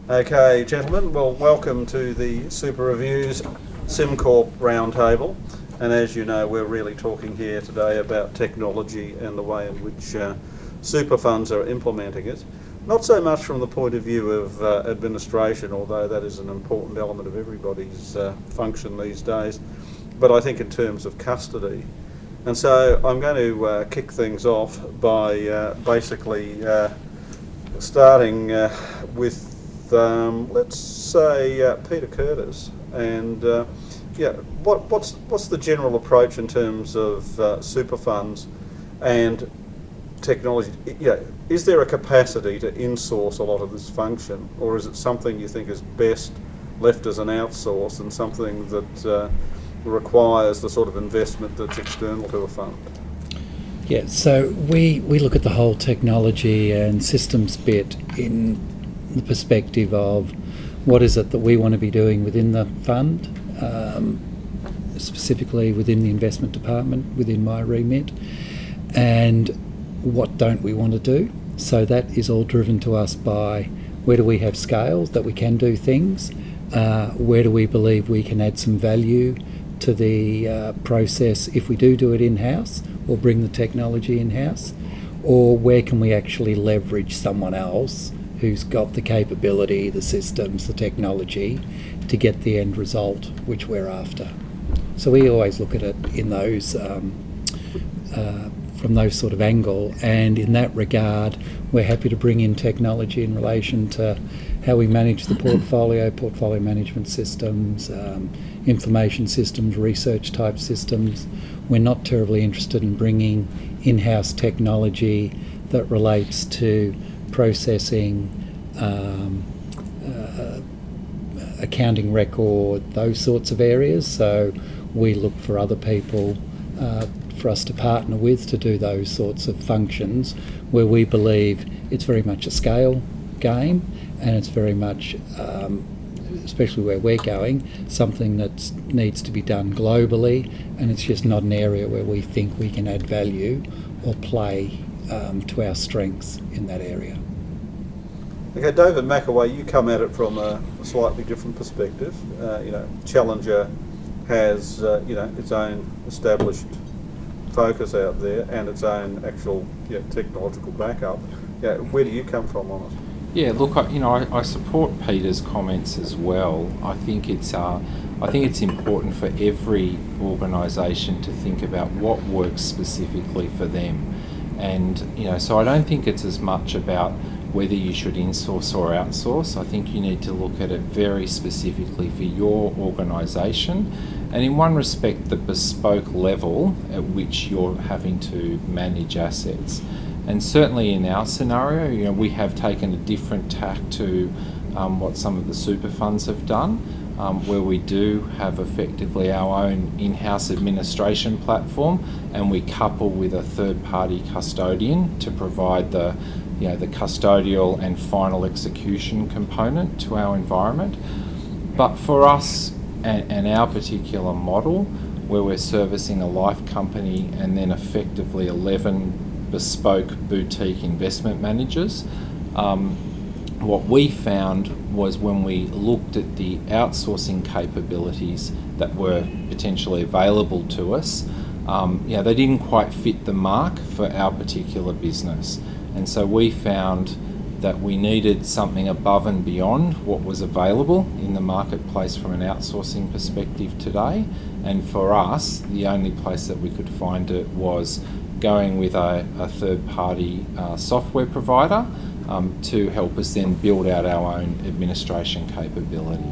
Okay, gentlemen, well, welcome to the Super Reviews SimCorp Roundtable. And as you know, we're really talking here today about technology and the way in which super funds are implementing it. Not so much from the point of view of administration, although that is an important element of everybody's function these days, but I think in terms of custody. And so I'm going to kick things off by basically starting with let's say Peter Curtis, and what's the general approach in terms of super funds and technology? Is there a capacity to insource a lot of this function, or is it something you think is best left as an outsource and something that requires the sort of investment that's external to a fund? Yeah, so we look at the whole technology and systems bit in the perspective of what is it that we want to be doing within the fund, specifically within the investment department, within my remit, and what don't we want to do. So that is all driven to us by where do we have scales that we can do things, where do we believe we can add some value to the process if we do it in-house or bring the technology in-house, or where can we actually leverage someone else who's got the capability, the systems, the technology to get the end result which we're after. So we always look at it in those from those sort of angle, and in that regard we're happy to bring in technology in relation to how we manage the portfolio management systems, information systems, research type systems. We're not terribly interested in bringing in-house technology that relates to processing, accounting record, those sorts of areas. So we look for other people for us to partner with to do those sorts of functions where we believe it's very much a scale game, and it's very much, especially where we're going, something that needs to be done globally, and it's just not an area where we think we can add value or play to our strengths in that area. Okay, David McAway, you come at it from a slightly different perspective. Challenger has its own established focus out there and its own actual technological backup. Where do you come from on it? Yeah, look, I support Peter's comments as well. I think it's important for every organisation to think about what works specifically for them, and so I don't think it's as much about whether you should insource or outsource. I think you need to look at it very specifically for your organisation, and in one respect, the bespoke level at which you're having to manage assets. And certainly in our scenario, we have taken a different tack to what some of the super funds have done, where we do have effectively our own in-house administration platform, and we couple with a third-party custodian to provide the custodial and final execution component to our environment. But for us and our particular model, where we're servicing a life company and then effectively 11 bespoke boutique investment managers, what we found was when we looked at the outsourcing capabilities that were potentially available to us, they didn't quite fit the mark for our particular business. And so we found that we needed something above and beyond what was available in the marketplace from an outsourcing perspective today. And for us, the only place that we could find it was going with a third-party software provider to help us then build out our own administration capability.